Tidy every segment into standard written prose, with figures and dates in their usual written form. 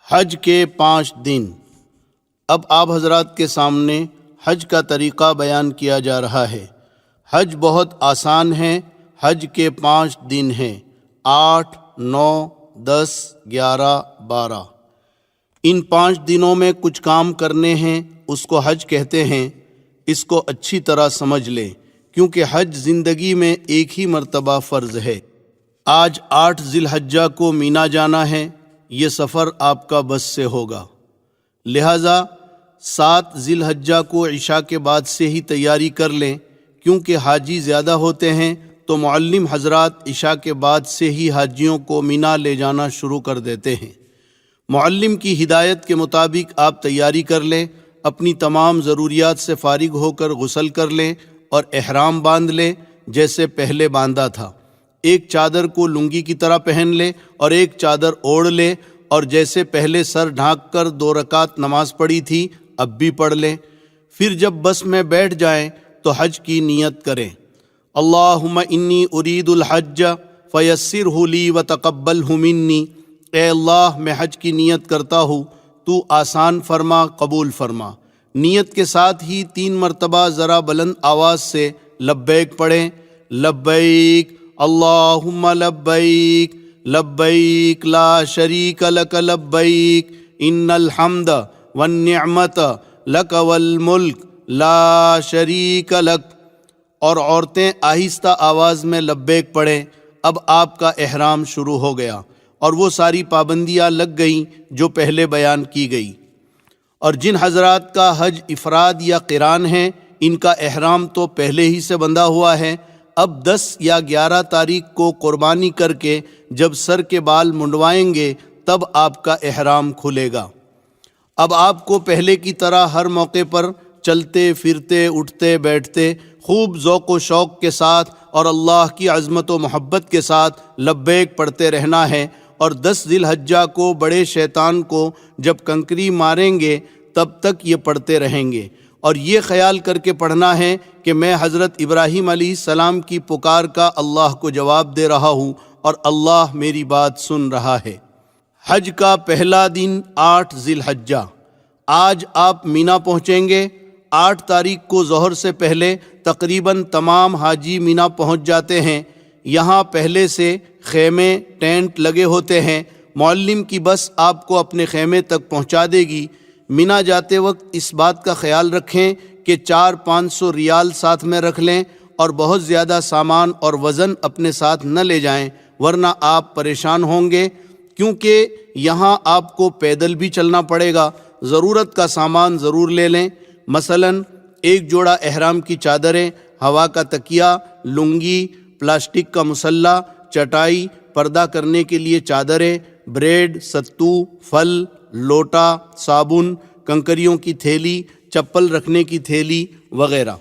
حج کے 5 دن۔ اب آپ حضرات کے سامنے حج کا طریقہ بیان کیا جا رہا ہے۔ حج بہت آسان ہے۔ حج کے 5 دن ہیں، 8، 9، 10، 11، 12۔ ان 5 دنوں میں کچھ کام کرنے ہیں، اس کو حج کہتے ہیں۔ اس کو اچھی طرح سمجھ لیں، کیونکہ حج زندگی میں ایک ہی مرتبہ فرض ہے۔ آج 8 ذی الحجہ کو مینا جانا ہے۔ یہ سفر آپ کا بس سے ہوگا، لہٰذا 7 ذی الحجہ کو عشاء کے بعد سے ہی تیاری کر لیں، کیونکہ حاجی زیادہ ہوتے ہیں تو معلم حضرات عشاء کے بعد سے ہی حاجیوں کو مینا لے جانا شروع کر دیتے ہیں۔ معلم کی ہدایت کے مطابق آپ تیاری کر لیں، اپنی تمام ضروریات سے فارغ ہو کر غسل کر لیں اور احرام باندھ لیں جیسے پہلے باندھا تھا۔ ایک چادر کو لنگی کی طرح پہن لے اور ایک چادر اوڑھ لے، اور جیسے پہلے سر ڈھانک کر 2 رکعت نماز پڑھی تھی اب بھی پڑھ لیں۔ پھر جب بس میں بیٹھ جائیں تو حج کی نیت کریں۔ اللہم انی ارید الحج فیسرہ لی وتقبلہ منی۔ اے اللہ، میں حج کی نیت کرتا ہوں، تو آسان فرما، قبول فرما۔ نیت کے ساتھ ہی 3 مرتبہ ذرا بلند آواز سے لبیک پڑھیں۔ لبیک اللہم لبیک، لبیک لا شریک لک لبیک، ان الحمد والنعمت لک والملک لا شریک لک۔ اور عورتیں آہستہ آواز میں لبیک پڑھیں۔ اب آپ کا احرام شروع ہو گیا اور وہ ساری پابندیاں لگ گئیں جو پہلے بیان کی گئی۔ اور جن حضرات کا حج افراد یا قران ہے، ان کا احرام تو پہلے ہی سے بندھا ہوا ہے۔ اب 10 یا 11 تاریخ کو قربانی کر کے جب سر کے بال منڈوائیں گے تب آپ کا احرام کھلے گا۔ اب آپ کو پہلے کی طرح ہر موقع پر چلتے پھرتے اٹھتے بیٹھتے خوب ذوق و شوق کے ساتھ اور اللہ کی عظمت و محبت کے ساتھ لبیک پڑھتے رہنا ہے۔ اور 10 ذی الحجہ کو بڑے شیطان کو جب کنکری ماریں گے تب تک یہ پڑھتے رہیں گے، اور یہ خیال کر کے پڑھنا ہے کہ میں حضرت ابراہیم علیہ السلام کی پکار کا اللہ کو جواب دے رہا ہوں اور اللہ میری بات سن رہا ہے۔ حج کا پہلا دن 8 ذی الحجہ۔ آج آپ مینا پہنچیں گے۔ 8 تاریخ کو ظہر سے پہلے تقریباً تمام حاجی مینا پہنچ جاتے ہیں۔ یہاں پہلے سے خیمے ٹینٹ لگے ہوتے ہیں۔ معلم کی بس آپ کو اپنے خیمے تک پہنچا دے گی۔ مینا جاتے وقت اس بات کا خیال رکھیں کہ 400-500 ریال ساتھ میں رکھ لیں اور بہت زیادہ سامان اور وزن اپنے ساتھ نہ لے جائیں، ورنہ آپ پریشان ہوں گے، کیونکہ یہاں آپ کو پیدل بھی چلنا پڑے گا۔ ضرورت کا سامان ضرور لے لیں، مثلاً 1 جوڑا احرام کی چادریں، ہوا کا تکیہ، لنگی، پلاسٹک کا مسلح، چٹائی، پردہ کرنے کے لیے چادریں، بریڈ، ستو، پھل، لوٹا، صابن، کنکریوں کی تھیلی، چپل رکھنے کی تھیلی وغیرہ۔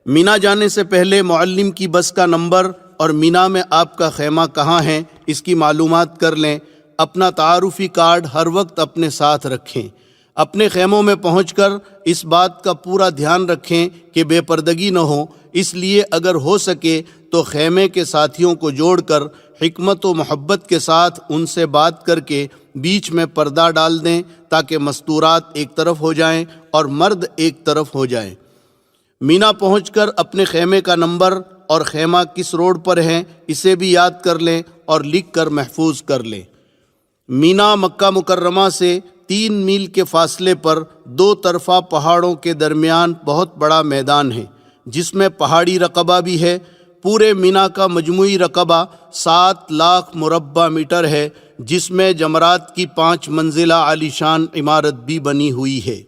مینا جانے سے پہلے معلم کی بس کا نمبر اور مینا میں آپ کا خیمہ کہاں ہے اس کی معلومات کر لیں۔ اپنا تعارفی کارڈ ہر وقت اپنے ساتھ رکھیں۔ اپنے خیموں میں پہنچ کر اس بات کا پورا دھیان رکھیں کہ بے پردگی نہ ہو، اس لیے اگر ہو سکے تو خیمے کے ساتھیوں کو جوڑ کر حکمت و محبت کے ساتھ ان سے بات کر کے بیچ میں پردہ ڈال دیں تاکہ مستورات ایک طرف ہو جائیں اور مرد ایک طرف ہو جائیں۔ مینا پہنچ کر اپنے خیمے کا نمبر اور خیمہ کس روڈ پر ہے اسے بھی یاد کر لیں اور لکھ کر محفوظ کر لیں۔ مینا مکہ مکرمہ سے 3 میل کے فاصلے پر 2 طرفہ پہاڑوں کے درمیان بہت بڑا میدان ہے، جس میں پہاڑی رقبہ بھی ہے۔ پورے مینا کا مجموعی رقبہ 7 لاکھ مربع میٹر ہے، جس میں جمرات کی 5 منزلہ عالیشان عمارت بھی بنی ہوئی ہے۔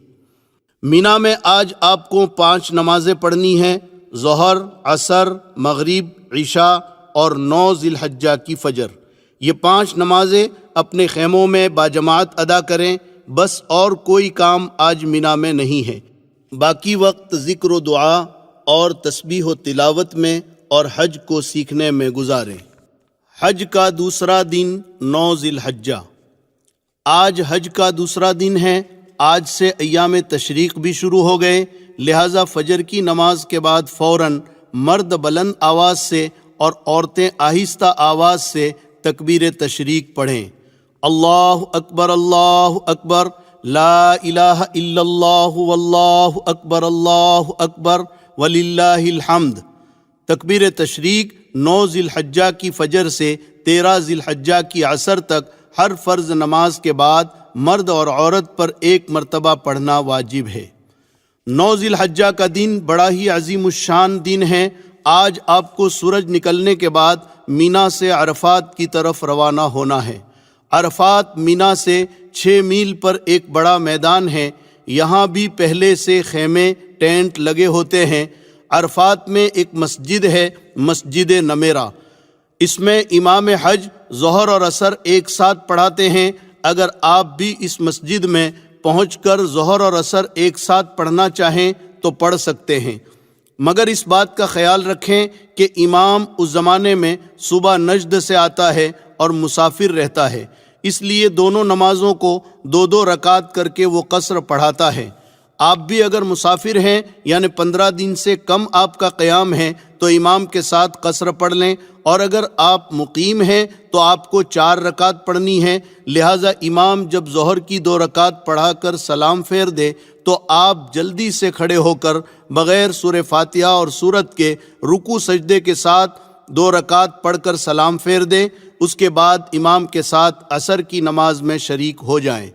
مینا میں آج آپ کو 5 نمازیں پڑھنی ہیں، ظہر، عصر، مغرب، عشاء اور 9 ذی الحجہ کی فجر۔ یہ 5 نمازیں اپنے خیموں میں باجماعت ادا کریں، بس اور کوئی کام آج مینا میں نہیں ہے۔ باقی وقت ذکر و دعا اور تسبیح و تلاوت میں اور حج کو سیکھنے میں گزاریں۔ حج کا دوسرا دن 9 ذی الحجہ۔ آج حج کا دوسرا دن ہے۔ آج سے ایام تشریق بھی شروع ہو گئے، لہٰذا فجر کی نماز کے بعد فوراً مرد بلند آواز سے اور عورتیں آہستہ آواز سے تکبیر تشریق پڑھیں۔ اللہ اکبر لا الہ الا اللہ واللہ اکبر وللہ الحمد۔ تکبیر تشریق 9 ذی الحجہ کی فجر سے 13 ذی الحجہ کی عصر تک ہر فرض نماز کے بعد مرد اور عورت پر 1 مرتبہ پڑھنا واجب ہے۔ 9 ذی الحجہ کا دن بڑا ہی عظیم الشان دن ہے۔ آج آپ کو سورج نکلنے کے بعد مینا سے عرفات کی طرف روانہ ہونا ہے۔ عرفات مینا سے 6 میل پر ایک بڑا میدان ہے۔ یہاں بھی پہلے سے خیمے ٹینٹ لگے ہوتے ہیں۔ عرفات میں ایک مسجد ہے، مسجد نمیرہ۔ اس میں امام حج ظہر اور عصر ایک ساتھ پڑھاتے ہیں۔ اگر آپ بھی اس مسجد میں پہنچ کر ظہر اور عصر ایک ساتھ پڑھنا چاہیں تو پڑھ سکتے ہیں، مگر اس بات کا خیال رکھیں کہ امام اس زمانے میں صبح نجد سے آتا ہے اور مسافر رہتا ہے، اس لیے دونوں نمازوں کو 2 رکعت کر کے وہ قصر پڑھاتا ہے۔ آپ بھی اگر مسافر ہیں یعنی 15 دن سے کم آپ کا قیام ہے تو امام کے ساتھ قصر پڑھ لیں، اور اگر آپ مقیم ہیں تو آپ کو 4 رکعت پڑھنی ہے۔ لہٰذا امام جب ظہر کی 2 رکعت پڑھا کر سلام پھیر دے تو آپ جلدی سے کھڑے ہو کر بغیر سورہ فاتحہ اور سورت کے رکوع سجدے کے ساتھ 2 رکعت پڑھ کر سلام پھیر دیں۔ اس کے بعد امام کے ساتھ عصر کی نماز میں شریک ہو جائیں،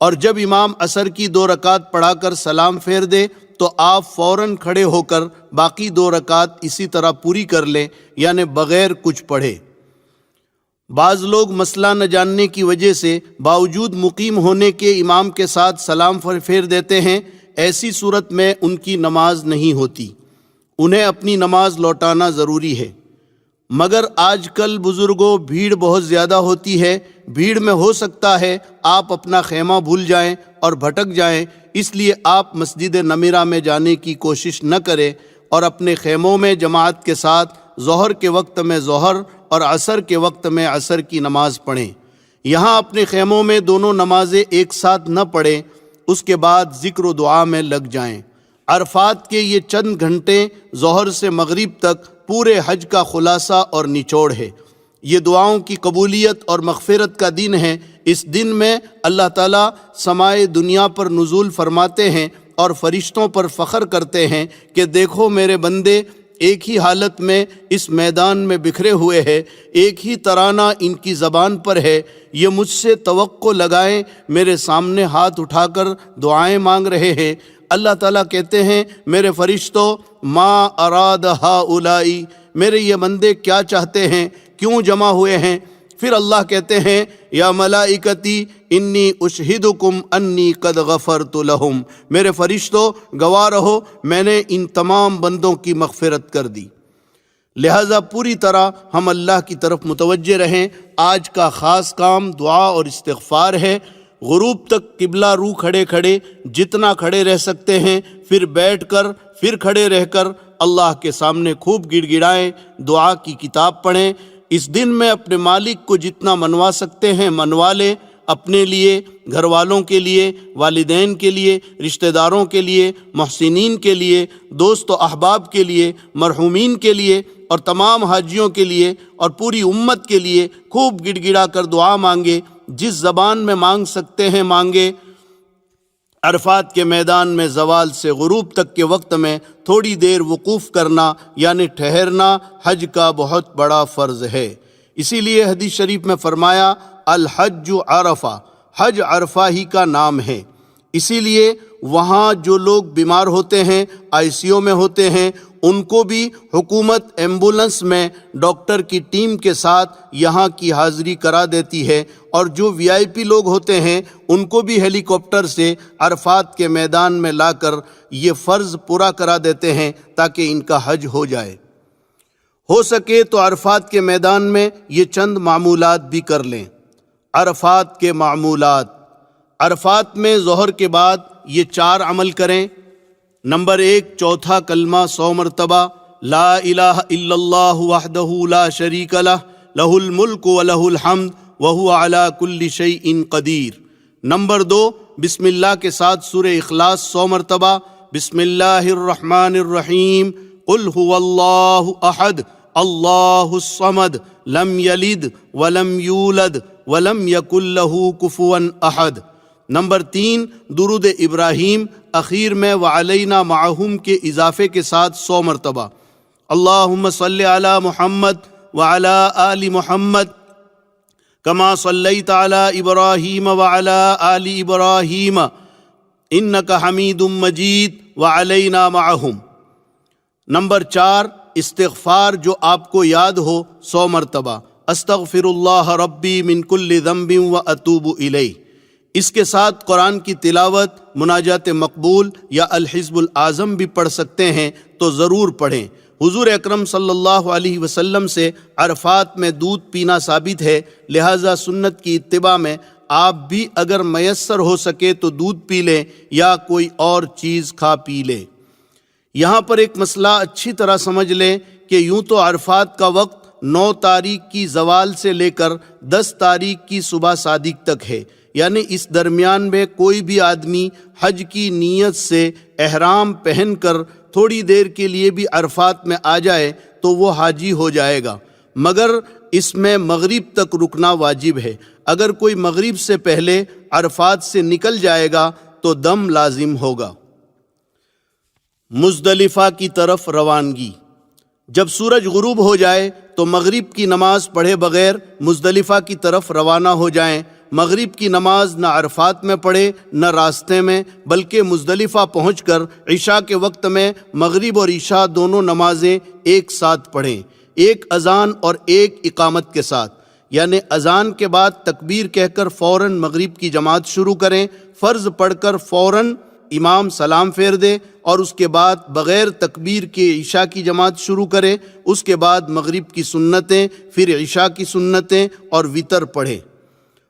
اور جب امام عصر کی 2 رکعت پڑھا کر سلام پھیر دے تو آپ فوراً کھڑے ہو کر باقی 2 رکعت اسی طرح پوری کر لیں، یعنی بغیر کچھ پڑھے۔ بعض لوگ مسئلہ نہ جاننے کی وجہ سے باوجود مقیم ہونے کے امام کے ساتھ سلام پھیر دیتے ہیں۔ ایسی صورت میں ان کی نماز نہیں ہوتی، انہیں اپنی نماز لوٹانا ضروری ہے۔ مگر آج کل بزرگوں بھیڑ بہت زیادہ ہوتی ہے، بھیڑ میں ہو سکتا ہے آپ اپنا خیمہ بھول جائیں اور بھٹک جائیں، اس لیے آپ مسجد نمیرہ میں جانے کی کوشش نہ کریں اور اپنے خیموں میں جماعت کے ساتھ ظہر کے وقت میں ظہر اور عصر کے وقت میں عصر کی نماز پڑھیں۔ یہاں اپنے خیموں میں دونوں نمازیں ایک ساتھ نہ پڑھیں، اس کے بعد ذکر و دعا میں لگ جائیں۔ عرفات کے یہ چند گھنٹے ظہر سے مغرب تک پورے حج کا خلاصہ اور نچوڑ ہے۔ یہ دعاؤں کی قبولیت اور مغفرت کا دن ہے۔ اس دن میں اللہ تعالیٰ سمائے دنیا پر نزول فرماتے ہیں اور فرشتوں پر فخر کرتے ہیں کہ دیکھو میرے بندے ایک ہی حالت میں اس میدان میں بکھرے ہوئے ہیں، ایک ہی ترانہ ان کی زبان پر ہے، یہ مجھ سے توقع لگائیں، میرے سامنے ہاتھ اٹھا کر دعائیں مانگ رہے ہیں۔ اللہ تعالیٰ کہتے ہیں میرے فرشتوں ما اراد ہؤلائی، میرے یہ بندے کیا چاہتے ہیں، کیوں جمع ہوئے ہیں؟ پھر اللہ کہتے ہیں یا ملائکتی انی اشہدکم انی قد غفرت لہم، میرے فرشتوں گواہ رہو میں نے ان تمام بندوں کی مغفرت کر دی۔ لہٰذا پوری طرح ہم اللہ کی طرف متوجہ رہیں۔ آج کا خاص کام دعا اور استغفار ہے۔ غروب تک قبلہ رو کھڑے کھڑے جتنا کھڑے رہ سکتے ہیں، پھر بیٹھ کر، پھر کھڑے رہ کر اللہ کے سامنے خوب گڑ گڑائیں، دعا کی کتاب پڑھیں۔ اس دن میں اپنے مالک کو جتنا منوا سکتے ہیں منوا لیں، اپنے لیے، گھر والوں کے لیے، والدین کے لیے، رشتہ داروں کے لیے، محسنین کے لیے، دوست و احباب کے لیے، مرحومین کے لیے اور تمام حاجیوں کے لیے اور پوری امت کے لیے خوب گڑ گڑا کر دعا مانگے، جس زبان میں مانگ سکتے ہیں مانگے۔ عرفات کے میدان میں زوال سے غروب تک کے وقت میں تھوڑی دیر وقوف کرنا یعنی ٹھہرنا حج کا بہت بڑا فرض ہے۔ اسی لیے حدیث شریف میں فرمایا الحج عرفہ، حج عرفہ ہی کا نام ہے۔ اسی لیے وہاں جو لوگ بیمار ہوتے ہیں، ICU میں ہوتے ہیں، ان کو بھی حکومت ایمبولنس میں ڈاکٹر کی ٹیم کے ساتھ یہاں کی حاضری کرا دیتی ہے، اور جو VIP لوگ ہوتے ہیں ان کو بھی ہیلی کاپٹر سے عرفات کے میدان میں لا کر یہ فرض پورا کرا دیتے ہیں تاکہ ان کا حج ہو جائے۔ ہو سکے تو عرفات کے میدان میں یہ چند معمولات بھی کر لیں۔ عرفات کے معمولات: عرفات میں ظہر کے بعد یہ 4 عمل کریں۔ نمبر 1، چوتھا کلمہ 100 مرتبہ، لا الہ الا اللہ وحدہ لا شریک لہ، لہ الملک ولہ الحمد وہو علی کل شیء قدیر۔ نمبر 2، بسم اللہ کے ساتھ سورہ اخلاص 100 مرتبہ، بسم اللہ الرحمن الرحیم، قل هو اللہ احد اللہ الصمد لم یلد ولم یولد ولم یکن لہ کفوا احد۔ نمبر 3، درود ابراہیم اخیر میں وعلینا معہم کے اضافے کے ساتھ 100 مرتبہ۔ اللہم صلی علی محمد وعلی آل محمد کما صلیت علی ابراہیم وعلی آل ابراہیم انک حمید مجید وعلینا معہم۔ نمبر 4، استغفار جو آپ کو یاد ہو 100 مرتبہ، استغفر اللہ ربی من کل ذنب واتوب الیہ۔ اس کے ساتھ قرآن کی تلاوت، مناجات مقبول یا الحزب الاعظم بھی پڑھ سکتے ہیں تو ضرور پڑھیں۔ حضور اکرم صلی اللہ علیہ وسلم سے عرفات میں دودھ پینا ثابت ہے، لہٰذا سنت کی اتباع میں آپ بھی اگر میسر ہو سکے تو دودھ پی لیں یا کوئی اور چیز کھا پی لیں۔ یہاں پر ایک مسئلہ اچھی طرح سمجھ لیں کہ یوں تو عرفات کا وقت 9 تاریخ کی زوال سے لے کر 10 تاریخ کی صبح صادق تک ہے، یعنی اس درمیان میں کوئی بھی آدمی حج کی نیت سے احرام پہن کر تھوڑی دیر کے لیے بھی عرفات میں آ جائے تو وہ حاجی ہو جائے گا، مگر اس میں مغرب تک رکنا واجب ہے۔ اگر کوئی مغرب سے پہلے عرفات سے نکل جائے گا تو دم لازم ہوگا۔ مزدلفہ کی طرف روانگی۔ جب سورج غروب ہو جائے تو مغرب کی نماز پڑھے بغیر مزدلفہ کی طرف روانہ ہو جائیں۔ مغرب کی نماز نہ عرفات میں پڑھے نہ راستے میں، بلکہ مزدلفہ پہنچ کر عشاء کے وقت میں مغرب اور عشاء دونوں نمازیں ایک ساتھ پڑھیں، ایک اذان اور ایک اقامت کے ساتھ، یعنی اذان کے بعد تکبیر کہہ کر فوراً مغرب کی جماعت شروع کریں، فرض پڑھ کر فوراً امام سلام پھیر دے اور اس کے بعد بغیر تکبیر کے عشاء کی جماعت شروع کرے، اس کے بعد مغرب کی سنتیں، پھر عشاء کی سنتیں اور وتر پڑھے۔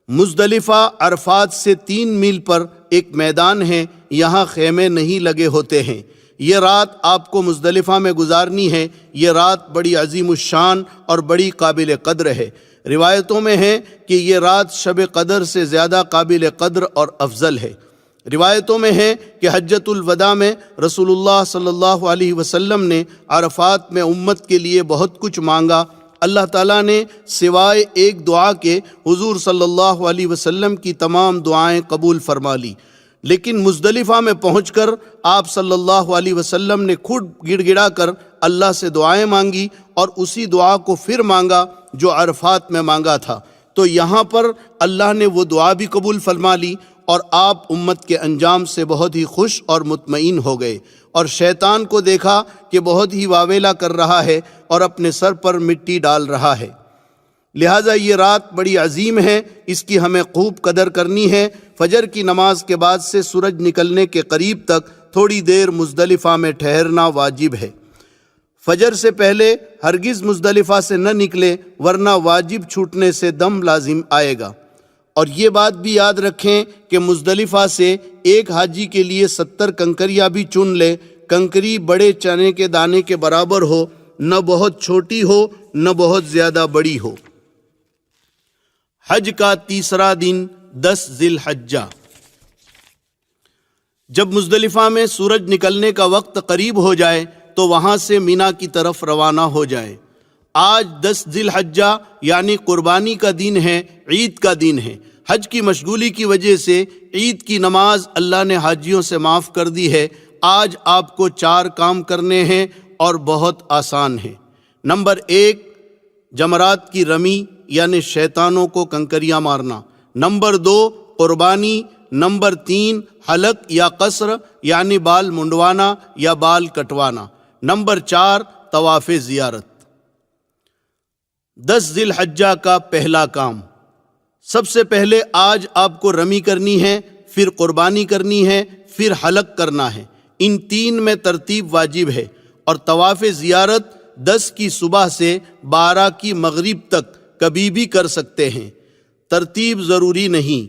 مزدلفہ عرفات سے 3 میل پر ایک میدان ہے، یہاں خیمے نہیں لگے ہوتے ہیں۔ یہ رات آپ کو مزدلفہ میں گزارنی ہے۔ یہ رات بڑی عظیم الشان اور بڑی قابل قدر ہے۔ روایتوں میں ہے کہ یہ رات شب قدر سے زیادہ قابل قدر اور افضل ہے۔ روایتوں میں ہے کہ حجۃ الوداع میں رسول اللہ صلی اللہ علیہ وسلم نے عرفات میں امت کے لیے بہت کچھ مانگا۔ اللہ تعالیٰ نے سوائے ایک دعا کے حضور صلی اللہ علیہ وسلم کی تمام دعائیں قبول فرما لی، لیکن مزدلفہ میں پہنچ کر آپ صلی اللہ علیہ وسلم نے خود گڑ گڑا کر اللہ سے دعائیں مانگی اور اسی دعا کو پھر مانگا جو عرفات میں مانگا تھا، تو یہاں پر اللہ نے وہ دعا بھی قبول فرما لی اور آپ امت کے انجام سے بہت ہی خوش اور مطمئن ہو گئے، اور شیطان کو دیکھا کہ بہت ہی واویلا کر رہا ہے اور اپنے سر پر مٹی ڈال رہا ہے۔ لہٰذا یہ رات بڑی عظیم ہے، اس کی ہمیں خوب قدر کرنی ہے۔ فجر کی نماز کے بعد سے سورج نکلنے کے قریب تک تھوڑی دیر مزدلفہ میں ٹھہرنا واجب ہے۔ فجر سے پہلے ہرگز مزدلفہ سے نہ نکلے، ورنہ واجب چھوٹنے سے دم لازم آئے گا۔ اور یہ بات بھی یاد رکھیں کہ مزدلفہ سے ایک حاجی کے لیے 70 کنکریاں بھی چن لے۔ کنکری بڑے چنے کے دانے کے برابر ہو، نہ بہت چھوٹی ہو نہ بہت زیادہ بڑی ہو۔ حج کا تیسرا دن 10 ذی الحجہ۔ جب مزدلفہ میں سورج نکلنے کا وقت قریب ہو جائے تو وہاں سے مینا کی طرف روانہ ہو جائے۔ آج 10 ذی الحجہ یعنی قربانی کا دن ہے، عید کا دن ہے۔ حج کی مشغولی کی وجہ سے عید کی نماز اللہ نے حاجیوں سے معاف کر دی ہے۔ آج آپ کو 4 کام کرنے ہیں اور بہت آسان ہیں۔ نمبر 1، جمرات کی رمی یعنی شیطانوں کو کنکریاں مارنا۔ نمبر 2، قربانی۔ نمبر 3، حلق یا قصر یعنی بال منڈوانا یا بال کٹوانا۔ نمبر 4، طواف زیارت۔ 10 ذی الحجہ کا پہلا کام، سب سے پہلے آج آپ کو رمی کرنی ہے، پھر قربانی کرنی ہے، پھر حلق کرنا ہے۔ ان 3 میں ترتیب واجب ہے، اور طواف زیارت 10 کی صبح سے 12 کی مغرب تک کبھی بھی کر سکتے ہیں، ترتیب ضروری نہیں۔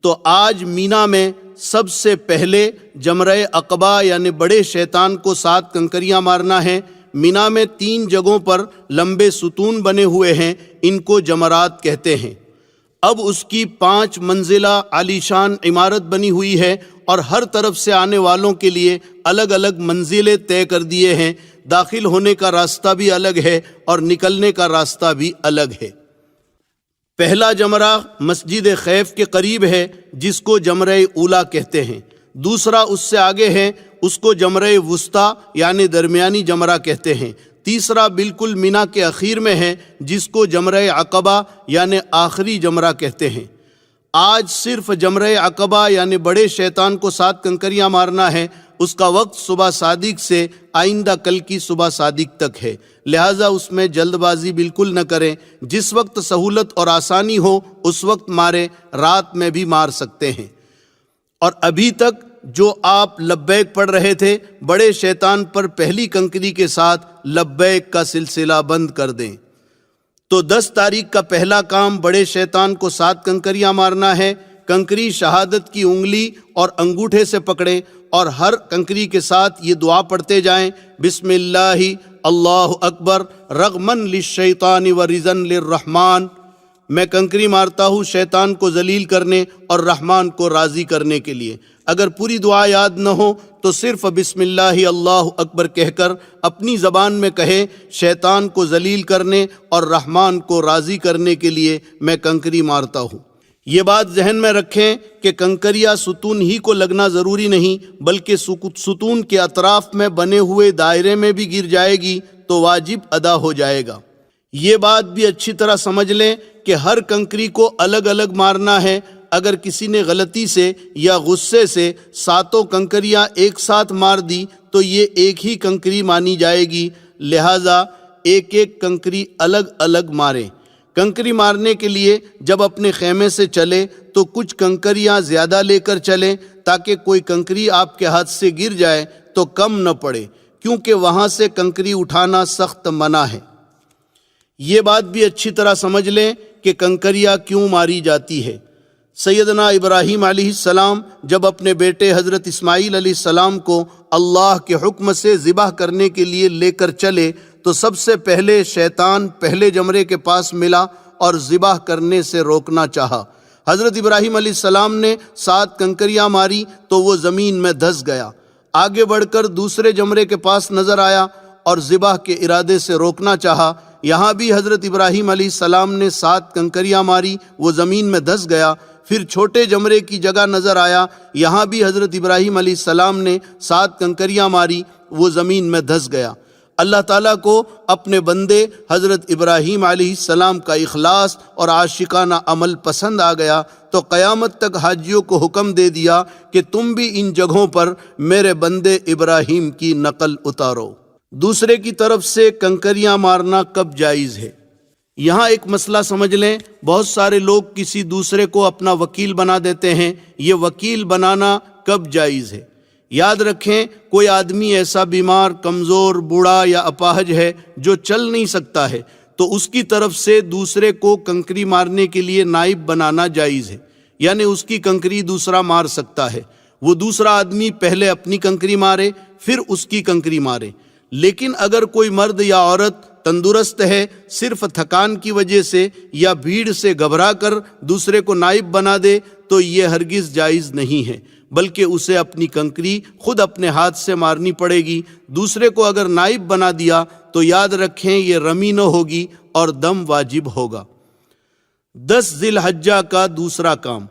تو آج مینا میں سب سے پہلے جمرہ عقبہ یعنی بڑے شیطان کو 7 کنکریاں مارنا ہے۔ مینا میں 3 جگہوں پر لمبے ستون بنے ہوئے ہیں، ان کو جمرات کہتے ہیں۔ اب اس کی 5 منزلہ عالیشان عمارت بنی ہوئی ہے اور ہر طرف سے آنے والوں کے لیے الگ الگ منزلیں طے کر دیے ہیں۔ داخل ہونے کا راستہ بھی الگ ہے اور نکلنے کا راستہ بھی الگ ہے۔ پہلا جمرہ مسجد خیف کے قریب ہے جس کو جمرہ اولا کہتے ہیں، دوسرا اس سے آگے ہے، اس کو جمرہ وسطیٰ یعنی درمیانی جمرہ کہتے ہیں، تیسرا بالکل مینا کے اخیر میں ہے جس کو جمرہ عقبہ یعنی آخری جمرہ کہتے ہیں۔ آج صرف جمرہ عقبہ یعنی بڑے شیطان کو 7 کنکریاں مارنا ہے، اس کا وقت صبح صادق سے آئندہ کل کی صبح صادق تک ہے، لہٰذا اس میں جلد بازی بالکل نہ کریں، جس وقت سہولت اور آسانی ہو اس وقت ماریں، رات میں بھی مار سکتے ہیں۔ اور ابھی تک جو آپ لبیک پڑھ رہے تھے، بڑے شیطان پر پہلی کنکری کے ساتھ لبیک کا سلسلہ بند کر دیں۔ تو 10 تاریخ کا پہلا کام بڑے شیطان کو 7 کنکریاں مارنا ہے۔ کنکری شہادت کی انگلی اور انگوٹھے سے پکڑیں اور ہر کنکری کے ساتھ یہ دعا پڑھتے جائیں، بسم اللہ اللہ اکبر رغمن للشیطان ورضن للرحمن۔ میں کنکری مارتا ہوں شیطان کو ذلیل کرنے اور رحمان کو راضی کرنے کے لیے۔ اگر پوری دعا یاد نہ ہو تو صرف بسم اللہ اللہ اکبر کہہ کر اپنی زبان میں کہیں، شیطان کو ذلیل کرنے اور رحمان کو راضی کرنے کے لیے میں کنکری مارتا ہوں۔ یہ بات ذہن میں رکھیں کہ کنکریاں ستون ہی کو لگنا ضروری نہیں، بلکہ ستون کے اطراف میں بنے ہوئے دائرے میں بھی گر جائے گی تو واجب ادا ہو جائے گا۔ یہ بات بھی اچھی طرح سمجھ لیں کہ ہر کنکری کو الگ الگ مارنا ہے۔ اگر کسی نے غلطی سے یا غصے سے 7 کنکریاں ایک ساتھ مار دی تو یہ ایک ہی کنکری مانی جائے گی، لہٰذا ایک ایک کنکری الگ الگ ماریں۔ کنکری مارنے کے لیے جب اپنے خیمے سے چلے تو کچھ کنکریاں زیادہ لے کر چلیں تاکہ کوئی کنکری آپ کے ہاتھ سے گر جائے تو کم نہ پڑے، کیونکہ وہاں سے کنکری اٹھانا سخت منع ہے۔ یہ بات بھی اچھی طرح سمجھ لیں کہ کنکریاں کیوں ماری جاتی ہے۔ سیدنا ابراہیم علیہ السلام جب اپنے بیٹے حضرت اسماعیل علیہ السلام کو اللہ کے حکم سے ذبح کرنے کے لیے لے کر چلے تو سب سے پہلے شیطان پہلے جمرے کے پاس ملا اور ذبح کرنے سے روکنا چاہا۔ حضرت ابراہیم علیہ السلام نے 7 کنکریاں ماری تو وہ زمین میں دھس گیا۔ آگے بڑھ کر دوسرے جمرے کے پاس نظر آیا اور ذبح کے ارادے سے روکنا چاہا۔ یہاں بھی حضرت ابراہیم علیہ السلام نے 7 کنکریاں ماری، وہ زمین میں دھس گیا۔ پھر چھوٹے جمرے کی جگہ نظر آیا، یہاں بھی حضرت ابراہیم علیہ السلام نے 7 کنکریاں ماری، وہ زمین میں دھس گیا۔ اللہ تعالیٰ کو اپنے بندے حضرت ابراہیم علیہ السلام کا اخلاص اور عاشقانہ عمل پسند آ گیا تو قیامت تک حاجیوں کو حکم دے دیا کہ تم بھی ان جگہوں پر میرے بندے ابراہیم کی نقل اتارو۔ دوسرے کی طرف سے کنکریاں مارنا کب جائز ہے؟ یہاں ایک مسئلہ سمجھ لیں، بہت سارے لوگ کسی دوسرے کو اپنا وکیل بنا دیتے ہیں، یہ وکیل بنانا کب جائز ہے؟ یاد رکھیں، کوئی آدمی ایسا بیمار، کمزور، بوڑھا یا اپاہج ہے جو چل نہیں سکتا ہے تو اس کی طرف سے دوسرے کو کنکری مارنے کے لیے نائب بنانا جائز ہے، یعنی اس کی کنکری دوسرا مار سکتا ہے۔ وہ دوسرا آدمی پہلے اپنی کنکری مارے پھر اس کی کنکری مارے۔ لیکن اگر کوئی مرد یا عورت تندرست ہے، صرف تھکان کی وجہ سے یا بھیڑ سے گھبرا کر دوسرے کو نائب بنا دے تو یہ ہرگز جائز نہیں ہے، بلکہ اسے اپنی کنکری خود اپنے ہاتھ سے مارنی پڑے گی۔ دوسرے کو اگر نائب بنا دیا تو یاد رکھیں یہ رمی نہ ہوگی اور دم واجب ہوگا۔ 10 ذی الحجہ کا دوسرا کام۔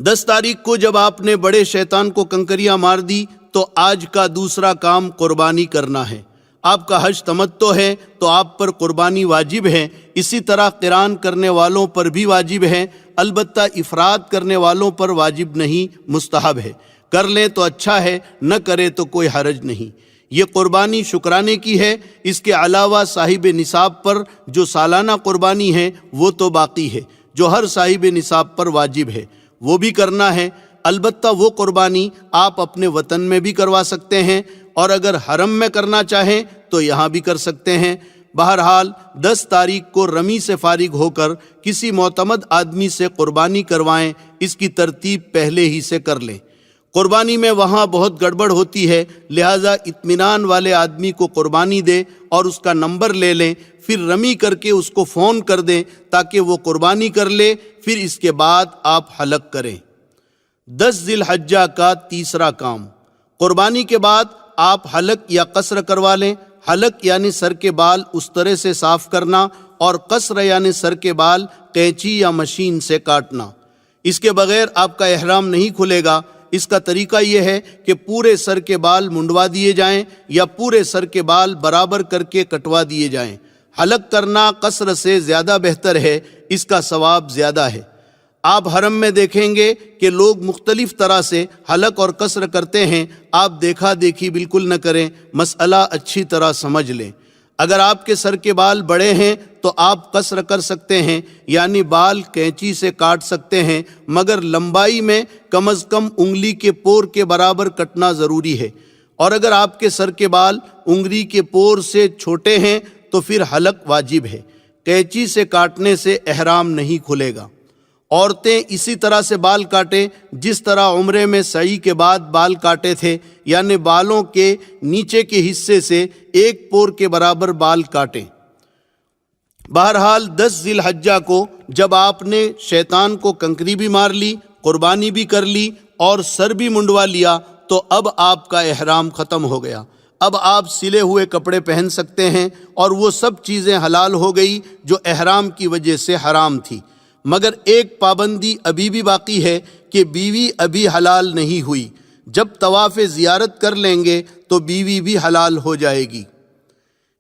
10 تاریخ کو جب آپ نے بڑے شیطان کو کنکریاں مار دی تو آج کا دوسرا کام قربانی کرنا ہے۔ آپ کا حج تمتع ہے تو آپ پر قربانی واجب ہے، اسی طرح قران کرنے والوں پر بھی واجب ہے، البتہ افراد کرنے والوں پر واجب نہیں، مستحب ہے۔ کر لیں تو اچھا ہے، نہ کرے تو کوئی حرج نہیں۔ یہ قربانی شکرانے کی ہے، اس کے علاوہ صاحب نصاب پر جو سالانہ قربانی ہے وہ تو باقی ہے، جو ہر صاحب نصاب پر واجب ہے، وہ بھی کرنا ہے۔ البتہ وہ قربانی آپ اپنے وطن میں بھی کروا سکتے ہیں، اور اگر حرم میں کرنا چاہیں تو یہاں بھی کر سکتے ہیں۔ بہرحال 10 تاریخ کو رمی سے فارغ ہو کر کسی معتمد آدمی سے قربانی کروائیں، اس کی ترتیب پہلے ہی سے کر لیں۔ قربانی میں وہاں بہت گڑبڑ ہوتی ہے، لہٰذا اطمینان والے آدمی کو قربانی دیں اور اس کا نمبر لے لیں، پھر رمی کر کے اس کو فون کر دیں تاکہ وہ قربانی کر لے، پھر اس کے بعد آپ حلق کریں۔ 10 ذی الحجہ کا تیسرا کام۔ قربانی کے بعد آپ حلق یا قصر کروا لیں۔ حلق یعنی سر کے بال اس طرح سے صاف کرنا، اور قصر یعنی سر کے بال قینچی یا مشین سے کاٹنا۔ اس کے بغیر آپ کا احرام نہیں کھلے گا۔ اس کا طریقہ یہ ہے کہ پورے سر کے بال منڈوا دیے جائیں یا پورے سر کے بال برابر کر کے کٹوا دیے جائیں۔ حلق کرنا قصر سے زیادہ بہتر ہے، اس کا ثواب زیادہ ہے۔ آپ حرم میں دیکھیں گے کہ لوگ مختلف طرح سے حلق اور قصر کرتے ہیں۔ آپ دیکھا دیکھی بالکل نہ کریں، مسئلہ اچھی طرح سمجھ لیں۔ اگر آپ کے سر کے بال بڑے ہیں تو آپ قصر کر سکتے ہیں، یعنی بال قینچی سے کاٹ سکتے ہیں، مگر لمبائی میں کم از کم انگلی کے پور کے برابر کٹنا ضروری ہے۔ اور اگر آپ کے سر کے بال انگلی کے پور سے چھوٹے ہیں تو پھر حلق واجب ہے۔ قینچی سے کاٹنے سے احرام نہیں کھلے گا۔ عورتیں اسی طرح سے بال کاٹیں جس طرح عمرے میں سعی کے بعد بال کاٹے تھے، یعنی بالوں کے نیچے کے حصے سے ایک پور کے برابر بال کاٹیں۔ بہرحال 10 ذی الحجہ کو جب آپ نے شیطان کو کنکری بھی مار لی، قربانی بھی کر لی اور سر بھی منڈوا لیا تو اب آپ کا احرام ختم ہو گیا۔ اب آپ سلے ہوئے کپڑے پہن سکتے ہیں اور وہ سب چیزیں حلال ہو گئی جو احرام کی وجہ سے حرام تھی۔ مگر ایک پابندی ابھی بھی باقی ہے کہ بیوی ابھی حلال نہیں ہوئی۔ جب طواف زیارت کر لیں گے تو بیوی بھی حلال ہو جائے گی۔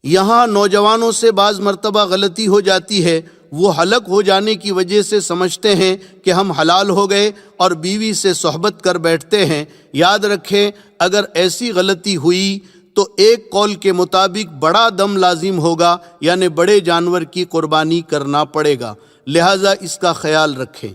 یہاں نوجوانوں سے بعض مرتبہ غلطی ہو جاتی ہے، وہ حلق ہو جانے کی وجہ سے سمجھتے ہیں کہ ہم حلال ہو گئے اور بیوی سے صحبت کر بیٹھتے ہیں۔ یاد رکھیں، اگر ایسی غلطی ہوئی تو ایک قول کے مطابق بڑا دم لازم ہوگا، یعنی بڑے جانور کی قربانی کرنا پڑے گا، لہٰذا اس کا خیال رکھیں۔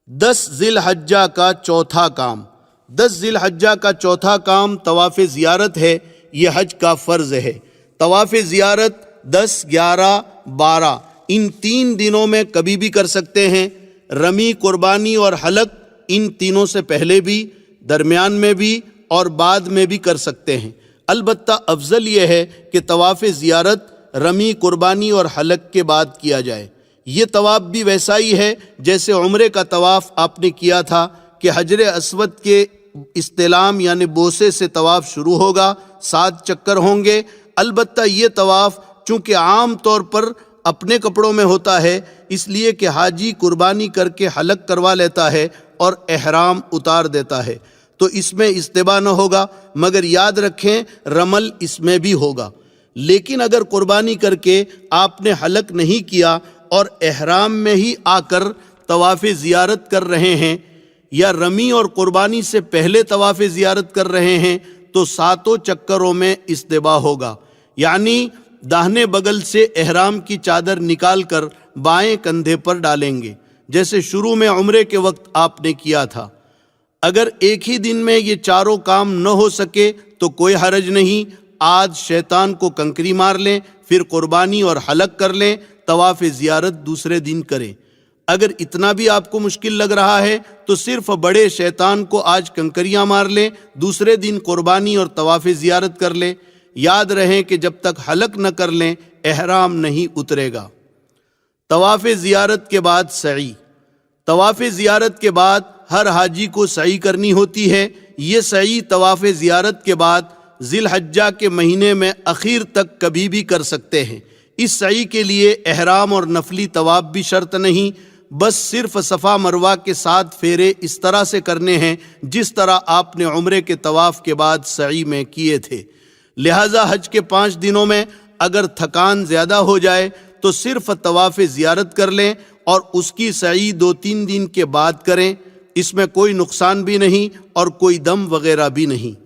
10 ذی الحجہ کا چوتھا کام 10 ذی الحجہ کا چوتھا کام طواف زیارت ہے۔ یہ حج کا فرض ہے۔ طواف زیارت 10، 11، 12 ان 3 دنوں میں کبھی بھی کر سکتے ہیں۔ رمی، قربانی اور حلق ان تینوں سے پہلے بھی، درمیان میں بھی اور بعد میں بھی کر سکتے ہیں۔ البتہ افضل یہ ہے کہ طواف زیارت رمی، قربانی اور حلق کے بعد کیا جائے۔ یہ طواف بھی ویسا ہی ہے جیسے عمرے کا طواف آپ نے کیا تھا کہ حجر اسود کے استلام یعنی بوسے سے طواف شروع ہوگا، 7 چکر ہوں گے۔ البتہ یہ طواف چونکہ عام طور پر اپنے کپڑوں میں ہوتا ہے، اس لیے کہ حاجی قربانی کر کے حلق کروا لیتا ہے اور احرام اتار دیتا ہے، تو اس میں استباح نہ ہوگا، مگر یاد رکھیں رمل اس میں بھی ہوگا۔ لیکن اگر قربانی کر کے آپ نے حلق نہیں کیا اور احرام میں ہی آ کر طواف زیارت کر رہے ہیں، یا رمی اور قربانی سے پہلے طواف زیارت کر رہے ہیں، تو 7 چکروں میں استباح ہوگا، یعنی داہنے بغل سے احرام کی چادر نکال کر بائیں کندھے پر ڈالیں گے، جیسے شروع میں عمرے کے وقت آپ نے کیا تھا۔ اگر ایک ہی دن میں یہ چاروں کام نہ ہو سکے تو کوئی حرج نہیں، آج شیطان کو کنکری مار لیں، پھر قربانی اور حلق کر لیں، طواف زیارت دوسرے دن کریں۔ اگر اتنا بھی آپ کو مشکل لگ رہا ہے تو صرف بڑے شیطان کو آج کنکریاں مار لیں، دوسرے دن قربانی اور طواف زیارت کر لیں۔ یاد رہیں کہ جب تک حلق نہ کر لیں احرام نہیں اترے گا۔ طواف زیارت کے بعد سعی۔ طواف زیارت کے بعد ہر حاجی کو سعی کرنی ہوتی ہے۔ یہ سعی طواف زیارت کے بعد ذی الحجہ کے مہینے میں اخیر تک کبھی بھی کر سکتے ہیں۔ اس سعی کے لیے احرام اور نفلی طواف بھی شرط نہیں، بس صرف صفا مروہ کے 7 پھیرے اس طرح سے کرنے ہیں جس طرح آپ نے عمرے کے طواف کے بعد سعی میں کیے تھے۔ لہٰذا حج کے 5 دنوں میں اگر تھکان زیادہ ہو جائے تو صرف طواف زیارت کر لیں اور اس کی سعی 2-3 دن کے بعد کریں، اس میں کوئی نقصان بھی نہیں اور کوئی دم وغیرہ بھی نہیں۔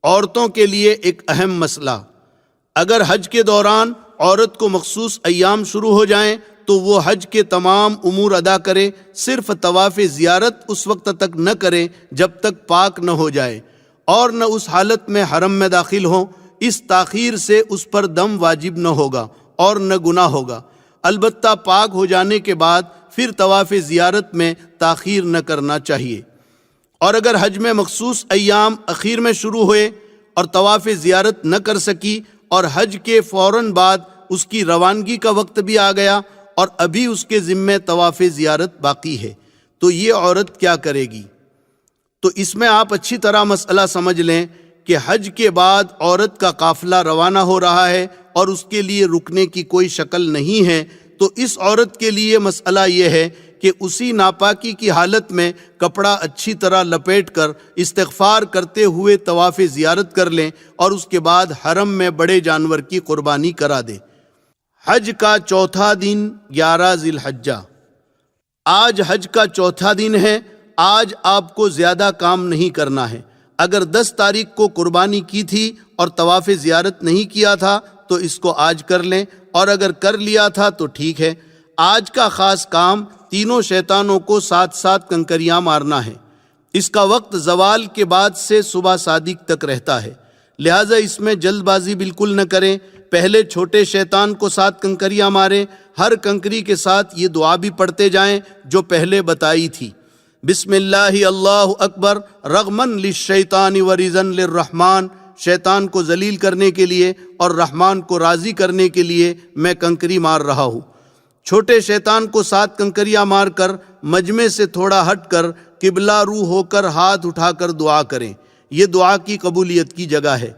عورتوں کے لیے ایک اہم مسئلہ، اگر حج کے دوران عورت کو مخصوص ایام شروع ہو جائیں تو وہ حج کے تمام امور ادا کرے، صرف طواف زیارت اس وقت تک نہ کرے جب تک پاک نہ ہو جائے اور نہ اس حالت میں حرم میں داخل ہوں۔ اس تاخیر سے اس پر دم واجب نہ ہوگا اور نہ گناہ ہوگا، البتہ پاک ہو جانے کے بعد پھر طواف زیارت میں تاخیر نہ کرنا چاہیے۔ اور اگر حج میں مخصوص ایام اخیر میں شروع ہوئے اور طواف زیارت نہ کر سکی اور حج کے فوراً بعد اس کی روانگی کا وقت بھی آ گیا اور ابھی اس کے ذمے طواف زیارت باقی ہے، تو یہ عورت کیا کرے گی؟ تو اس میں آپ اچھی طرح مسئلہ سمجھ لیں کہ حج کے بعد عورت کا قافلہ روانہ ہو رہا ہے اور اس کے لیے رکنے کی کوئی شکل نہیں ہے، تو اس عورت کے لیے مسئلہ یہ ہے کہ اسی ناپاکی کی حالت میں کپڑا اچھی طرح لپیٹ کر استغفار کرتے ہوئے طواف زیارت کر لیں اور اس کے بعد حرم میں بڑے جانور کی قربانی کرا دیں۔ حج کا چوتھا دن 11 ذی الحجہ۔ آج حج کا چوتھا دن ہے۔ آج آپ کو زیادہ کام نہیں کرنا ہے۔ اگر 10 تاریخ کو قربانی کی تھی اور طواف زیارت نہیں کیا تھا تو اس کو آج کر لیں، اور اگر کر لیا تھا تو ٹھیک ہے۔ آج کا خاص کام تینوں شیطانوں کو ساتھ ساتھ کنکریاں مارنا ہے۔ اس کا وقت زوال کے بعد سے صبح صادق تک رہتا ہے، لہٰذا اس میں جلد بازی بالکل نہ کریں۔ پہلے چھوٹے شیطان کو 7 کنکریاں ماریں۔ ہر کنکری کے ساتھ یہ دعا بھی پڑھتے جائیں جو پہلے بتائی تھی، بسم اللہ اللہ اکبر رغمن للشیطان ورزن للرحمن۔ شیطان کو ذلیل کرنے کے لیے اور رحمان کو راضی کرنے کے لیے میں کنکری مار رہا ہوں۔ چھوٹے شیطان کو 7 کنکریاں مار کر مجمع سے تھوڑا ہٹ کر قبلہ رو ہو کر ہاتھ اٹھا کر دعا کریں، یہ دعا کی قبولیت کی جگہ ہے۔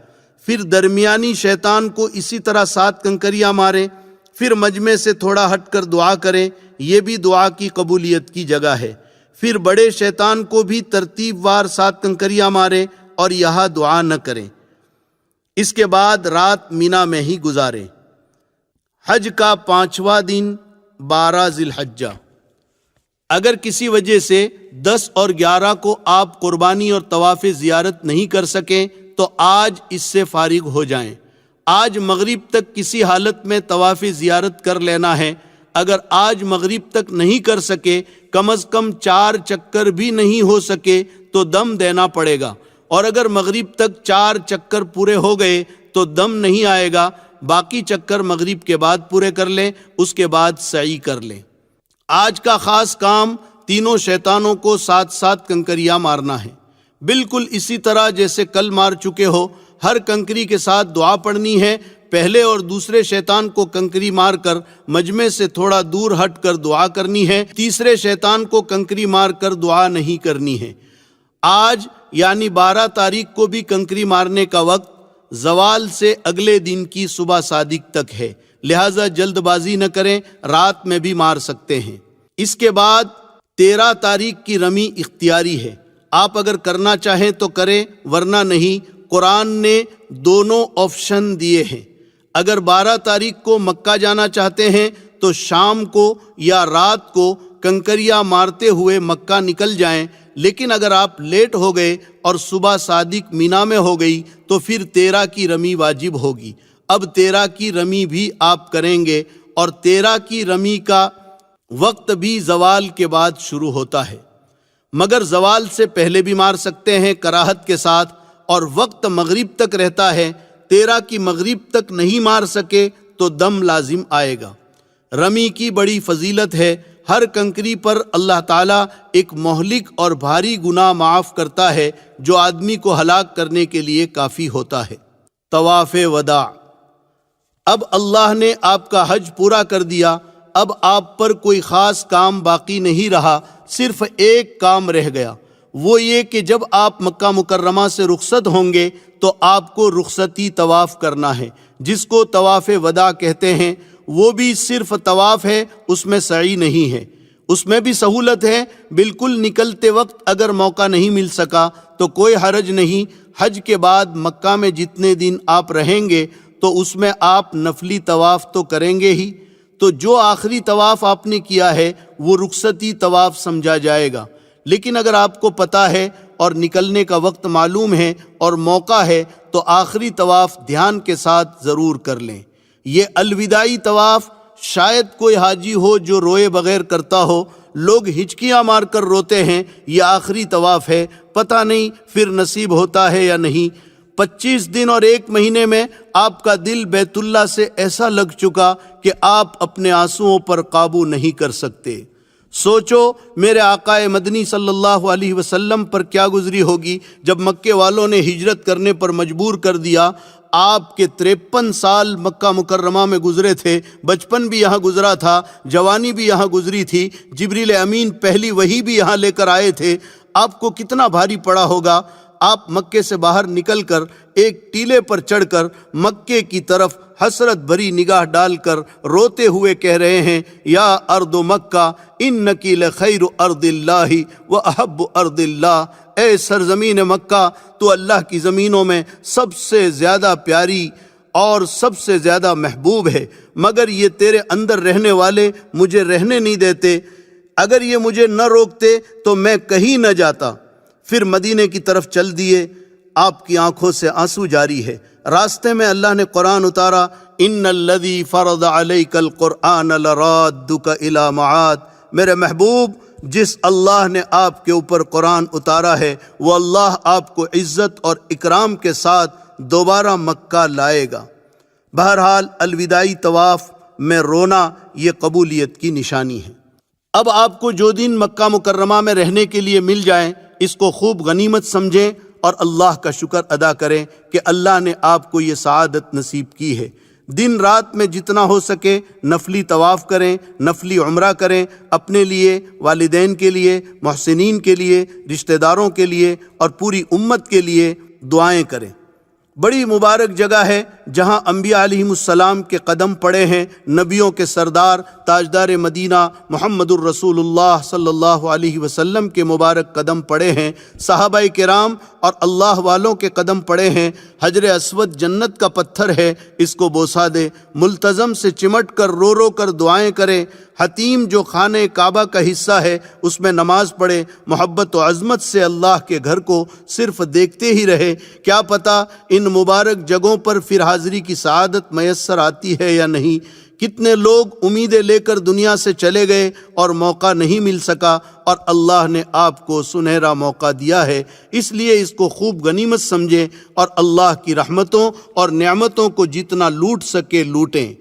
پھر درمیانی شیطان کو اسی طرح 7 کنکریاں ماریں، پھر مجمع سے تھوڑا ہٹ کر دعا کریں، یہ بھی دعا کی قبولیت کی جگہ ہے۔ پھر بڑے شیطان کو بھی ترتیب وار 7 کنکریاں ماریں اور یہاں دعا نہ کریں۔ اس کے بعد رات مینا میں ہی گزاریں۔ حج کا 5واں دن 12 ذی الحجہ۔ اگر کسی وجہ سے 10 اور 11 کو آپ قربانی اور طواف زیارت نہیں کر سکیں تو آج اس سے فارغ ہو جائیں۔ آج مغرب تک کسی حالت میں طواف زیارت کر لینا ہے۔ اگر آج مغرب تک نہیں کر سکے، کم از کم 4 چکر بھی نہیں ہو سکے تو دم دینا پڑے گا، اور اگر مغرب تک 4 چکر پورے ہو گئے تو دم نہیں آئے گا۔ باقی چکر مغرب کے بعد پورے کر لیں، اس کے بعد سعی کر لیں۔ آج کا خاص کام تینوں شیطانوں کو 7 کنکریاں مارنا ہے، بالکل اسی طرح جیسے کل مار چکے ہو۔ ہر کنکری کے ساتھ دعا پڑھنی ہے۔ پہلے اور دوسرے شیطان کو کنکری مار کر مجمع سے تھوڑا دور ہٹ کر دعا کرنی ہے، تیسرے شیطان کو کنکری مار کر دعا نہیں کرنی ہے۔ آج یعنی 12 تاریخ کو بھی کنکری مارنے کا وقت زوال سے اگلے دن کی صبح صادق تک ہے، لہٰذا جلد بازی نہ کریں، رات میں بھی مار سکتے ہیں۔ اس کے بعد 13 تاریخ کی رمی اختیاری ہے، آپ اگر کرنا چاہیں تو کریں ورنہ نہیں۔ قرآن نے دونوں آپشن دیے ہیں۔ اگر 12 تاریخ کو مکہ جانا چاہتے ہیں تو شام کو یا رات کو کنکریاں مارتے ہوئے مکہ نکل جائیں، لیکن اگر آپ لیٹ ہو گئے اور صبح صادق مینا میں ہو گئی تو پھر 13 کی رمی واجب ہوگی۔ اب 13 کی رمی بھی آپ کریں گے، اور 13 کی رمی کا وقت بھی زوال کے بعد شروع ہوتا ہے، مگر زوال سے پہلے بھی مار سکتے ہیں کراہت کے ساتھ، اور وقت مغرب تک رہتا ہے۔ 13 کی مغرب تک نہیں مار سکے تو دم لازم آئے گا۔ رمی کی بڑی فضیلت ہے۔ ہر کنکری پر اللہ تعالیٰ ایک مہلک اور بھاری گناہ معاف کرتا ہے جو آدمی کو ہلاک کرنے کے لیے کافی ہوتا ہے۔ طواف وداع۔ اب اللہ نے آپ کا حج پورا کر دیا، اب آپ پر کوئی خاص کام باقی نہیں رہا، صرف ایک کام رہ گیا، وہ یہ کہ جب آپ مکہ مکرمہ سے رخصت ہوں گے تو آپ کو رخصتی طواف کرنا ہے، جس کو طواف وداع کہتے ہیں۔ وہ بھی صرف طواف ہے، اس میں سعی نہیں ہے۔ اس میں بھی سہولت ہے، بالکل نکلتے وقت اگر موقع نہیں مل سکا تو کوئی حرج نہیں۔ حج کے بعد مکہ میں جتنے دن آپ رہیں گے تو اس میں آپ نفلی طواف تو کریں گے ہی، تو جو آخری طواف آپ نے کیا ہے وہ رخصتی طواف سمجھا جائے گا۔ لیکن اگر آپ کو پتہ ہے اور نکلنے کا وقت معلوم ہے اور موقع ہے تو آخری طواف دھیان کے ساتھ ضرور کر لیں۔ یہ الوداعی طواف شاید کوئی حاجی ہو جو روئے بغیر کرتا ہو، لوگ ہچکیاں مار کر روتے ہیں، یہ آخری طواف ہے، پتہ نہیں پھر نصیب ہوتا ہے یا نہیں۔ 25 دن اور 1 مہینے میں آپ کا دل بیت اللہ سے ایسا لگ چکا کہ آپ اپنے آنسوؤں پر قابو نہیں کر سکتے۔ سوچو میرے آقا مدنی صلی اللہ علیہ وسلم پر کیا گزری ہوگی جب مکے والوں نے ہجرت کرنے پر مجبور کر دیا۔ آپ کے 53 سال مکہ مکرمہ میں گزرے تھے، بچپن بھی یہاں گزرا تھا، جوانی بھی یہاں گزری تھی، جبریل امین پہلی وحی بھی یہاں لے کر آئے تھے۔ آپ کو کتنا بھاری پڑا ہوگا۔ آپ مکے سے باہر نکل کر ایک ٹیلے پر چڑھ کر مکے کی طرف حسرت بھری نگاہ ڈال کر روتے ہوئے کہہ رہے ہیں، یا ارض مکہ انکی لخیر ارض اللہ و احب ارض اللہ، اے سرزمین مکہ تو اللہ کی زمینوں میں سب سے زیادہ پیاری اور سب سے زیادہ محبوب ہے، مگر یہ تیرے اندر رہنے والے مجھے رہنے نہیں دیتے، اگر یہ مجھے نہ روکتے تو میں کہیں نہ جاتا۔ پھر مدینے کی طرف چل دیے، آپ کی آنکھوں سے آنسو جاری ہے۔ راستے میں اللہ نے قرآن اتارا، ان الذی فرض علیک القرآن لرادک الی معاد، میرے محبوب جس اللہ نے آپ کے اوپر قرآن اتارا ہے وہ اللہ آپ کو عزت اور اکرام کے ساتھ دوبارہ مکہ لائے گا۔ بہرحال الوداعی طواف میں رونا یہ قبولیت کی نشانی ہے۔ اب آپ کو جو دن مکہ مکرمہ میں رہنے کے لیے مل جائیں اس کو خوب غنیمت سمجھیں اور اللہ کا شکر ادا کریں کہ اللہ نے آپ کو یہ سعادت نصیب کی ہے۔ دن رات میں جتنا ہو سکے نفلی طواف کریں، نفلی عمرہ کریں، اپنے لیے، والدین کے لیے، محسنین کے لیے، رشتہ داروں کے لیے اور پوری امت کے لیے دعائیں کریں۔ بڑی مبارک جگہ ہے جہاں انبیاء علیہم السلام کے قدم پڑے ہیں، نبیوں کے سردار تاجدار مدینہ محمد الرسول اللہ صلی اللہ علیہ وسلم کے مبارک قدم پڑے ہیں، صحابہ کرام اور اللہ والوں کے قدم پڑے ہیں۔ حجر اسود جنت کا پتھر ہے، اس کو بوسا دے، ملتزم سے چمٹ کر رو رو کر دعائیں کرے۔ حتیم جو خانہ کعبہ کا حصہ ہے اس میں نماز پڑھے، محبت و عظمت سے اللہ کے گھر کو صرف دیکھتے ہی رہے، کیا پتہ ان مبارک جگہوں پر پھر حاضری کی سعادت میسر آتی ہے یا نہیں۔ کتنے لوگ امیدیں لے کر دنیا سے چلے گئے اور موقع نہیں مل سکا، اور اللہ نے آپ کو سنہرا موقع دیا ہے، اس لیے اس کو خوب غنیمت سمجھیں اور اللہ کی رحمتوں اور نعمتوں کو جتنا لوٹ سکے لوٹیں۔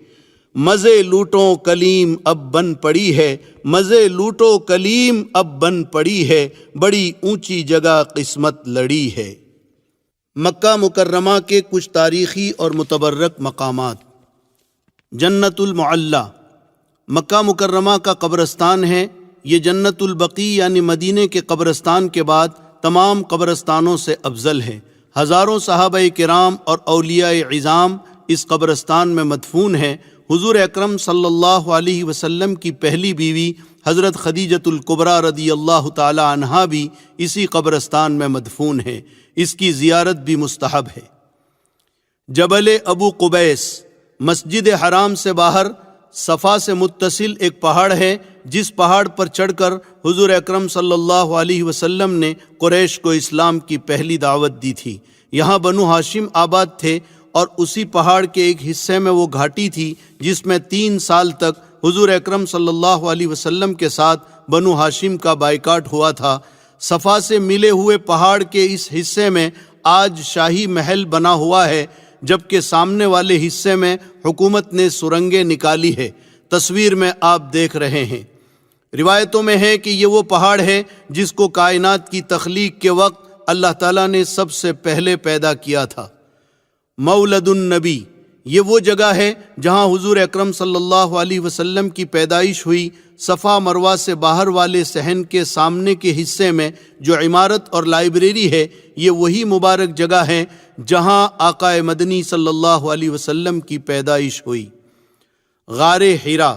مزے لوٹوں کلیم اب بن پڑی ہے، مزے لوٹو کلیم اب بن پڑی ہے، بڑی اونچی جگہ قسمت لڑی ہے۔ مکہ مکرمہ کے کچھ تاریخی اور متبرک مقامات۔ جنت المعلی مکہ مکرمہ کا قبرستان ہے، یہ جنت البقیع یعنی مدینے کے قبرستان کے بعد تمام قبرستانوں سے افضل ہے۔ ہزاروں صحابہ کرام اور اولیاء عظام اس قبرستان میں مدفون ہیں۔ حضور اکرم صلی اللہ علیہ وسلم کی پہلی بیوی حضرت خدیجۃ الکبریٰ رضی اللہ تعالی عنہا بھی اسی قبرستان میں مدفون ہے، اس کی زیارت بھی مستحب ہے۔ جبل ابو قبیس مسجد حرام سے باہر صفا سے متصل ایک پہاڑ ہے، جس پہاڑ پر چڑھ کر حضور اکرم صلی اللہ علیہ وسلم نے قریش کو اسلام کی پہلی دعوت دی تھی۔ یہاں بنو ہاشم آباد تھے اور اسی پہاڑ کے ایک حصے میں وہ گھاٹی تھی جس میں 3 سال تک حضور اکرم صلی اللہ علیہ وسلم کے ساتھ بنو ہاشم کا بائیکاٹ ہوا تھا۔ صفا سے ملے ہوئے پہاڑ کے اس حصے میں آج شاہی محل بنا ہوا ہے، جبکہ سامنے والے حصے میں حکومت نے سرنگیں نکالی ہے، تصویر میں آپ دیکھ رہے ہیں۔ روایتوں میں ہے کہ یہ وہ پہاڑ ہے جس کو کائنات کی تخلیق کے وقت اللہ تعالیٰ نے سب سے پہلے پیدا کیا تھا۔ مولد النبی یہ وہ جگہ ہے جہاں حضور اکرم صلی اللہ علیہ وسلم کی پیدائش ہوئی۔ صفا مروہ سے باہر والے صحن کے سامنے کے حصے میں جو عمارت اور لائبریری ہے، یہ وہی مبارک جگہ ہے جہاں آقا مدنی صلی اللہ علیہ وسلم کی پیدائش ہوئی۔ غار حرا،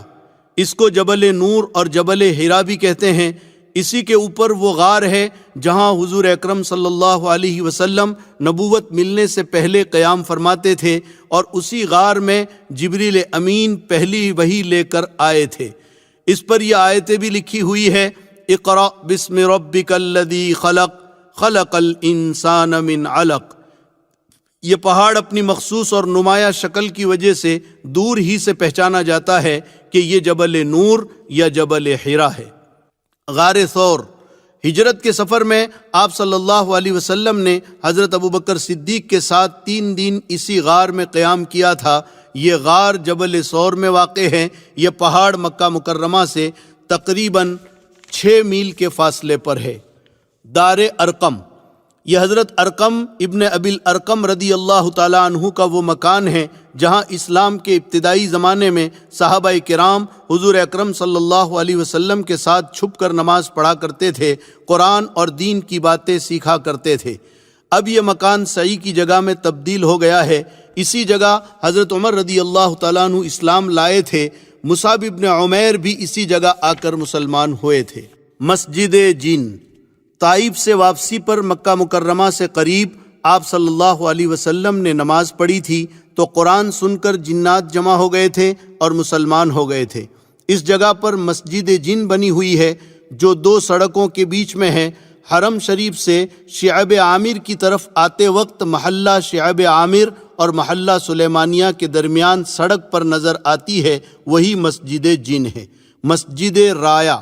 اس کو جبل نور اور جبل حرا بھی کہتے ہیں۔ اسی کے اوپر وہ غار ہے جہاں حضور اکرم صلی اللہ علیہ وسلم نبوت ملنے سے پہلے قیام فرماتے تھے، اور اسی غار میں جبریل امین پہلی وحی لے کر آئے تھے۔ اس پر یہ آیتیں بھی لکھی ہوئی ہے، اقرأ بسم ربک الذی خلق خلق الانسان من علق۔ یہ پہاڑ اپنی مخصوص اور نمایاں شکل کی وجہ سے دور ہی سے پہچانا جاتا ہے کہ یہ جبل نور یا جبل حرا ہے۔ غار ثور، ہجرت کے سفر میں آپ صلی اللہ علیہ وسلم نے حضرت ابوبکر صدیق کے ساتھ 3 دن اسی غار میں قیام کیا تھا۔ یہ غار جبل ثور میں واقع ہے۔ یہ پہاڑ مکہ مکرمہ سے تقریباً 6 میل کے فاصلے پر ہے۔ دار ارقم، یہ حضرت ارقم ابن ابی الارقم رضی اللہ تعالیٰ عنہ کا وہ مکان ہے جہاں اسلام کے ابتدائی زمانے میں صحابہ کرام حضور اکرم صلی اللہ علیہ وسلم کے ساتھ چھپ کر نماز پڑھا کرتے تھے، قرآن اور دین کی باتیں سیکھا کرتے تھے۔ اب یہ مکان سعی کی جگہ میں تبدیل ہو گیا ہے۔ اسی جگہ حضرت عمر رضی اللہ تعالیٰ عنہ اسلام لائے تھے۔ مصعب ابن عمیر بھی اسی جگہ آ کر مسلمان ہوئے تھے۔ مسجد جن، طائف سے واپسی پر مکہ مکرمہ سے قریب آپ صلی اللہ علیہ وسلم نے نماز پڑھی تھی تو قرآن سن کر جنات جمع ہو گئے تھے اور مسلمان ہو گئے تھے۔ اس جگہ پر مسجد جن بنی ہوئی ہے جو 2 سڑکوں کے بیچ میں ہے۔ حرم شریف سے شعب عامر کی طرف آتے وقت محلہ شعب عامر اور محلہ سلیمانیہ کے درمیان سڑک پر نظر آتی ہے، وہی مسجد جن ہے۔ مسجد رایا،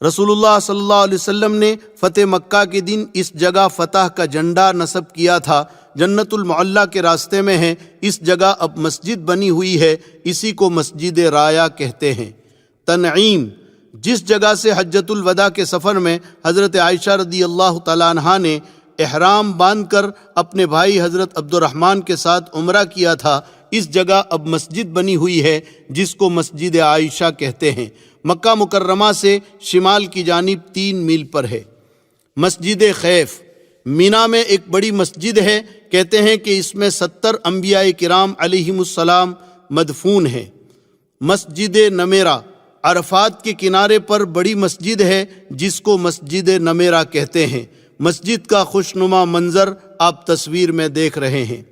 رسول اللہ صلی اللہ علیہ وسلم نے فتح مکہ کے دن اس جگہ فتح کا جھنڈا نصب کیا تھا۔ جنت المعلی کے راستے میں ہے۔ اس جگہ اب مسجد بنی ہوئی ہے، اسی کو مسجد رایا کہتے ہیں۔ تنعیم، جس جگہ سے حجۃ الوداع کے سفر میں حضرت عائشہ رضی اللہ تعالیٰ عنہا نے احرام باندھ کر اپنے بھائی حضرت عبد الرحمن کے ساتھ عمرہ کیا تھا، اس جگہ اب مسجد بنی ہوئی ہے جس کو مسجد عائشہ کہتے ہیں۔ مکہ مکرمہ سے شمال کی جانب 3 میل پر ہے۔ مسجد خیف، مینا میں ایک بڑی مسجد ہے۔ کہتے ہیں کہ اس میں 70 انبیاء کرام علیہم السلام مدفون ہیں۔ مسجد نمیرہ، عرفات کے کنارے پر بڑی مسجد ہے جس کو مسجد نمیرہ کہتے ہیں۔ مسجد کا خوشنما منظر آپ تصویر میں دیکھ رہے ہیں۔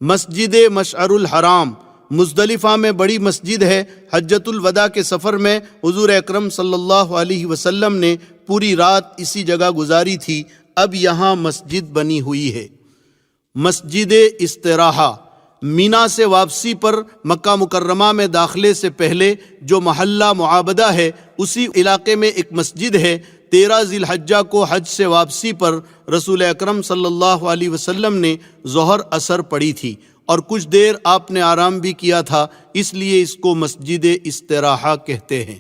مسجد مشعر الحرام، مزدلفہ میں بڑی مسجد ہے۔ حجۃ الوداع کے سفر میں حضور اکرم صلی اللہ علیہ وسلم نے پوری رات اسی جگہ گزاری تھی، اب یہاں مسجد بنی ہوئی ہے۔ مسجد استراحہ، مینا سے واپسی پر مکہ مکرمہ میں داخلے سے پہلے جو محلہ معابدہ ہے اسی علاقے میں ایک مسجد ہے۔ 13 ذی الحجہ کو حج سے واپسی پر رسول اکرم صلی اللہ علیہ وسلم نے ظہر عصر پڑھی تھی اور کچھ دیر آپ نے آرام بھی کیا تھا، اس لیے اس کو مسجد استراحہ کہتے ہیں۔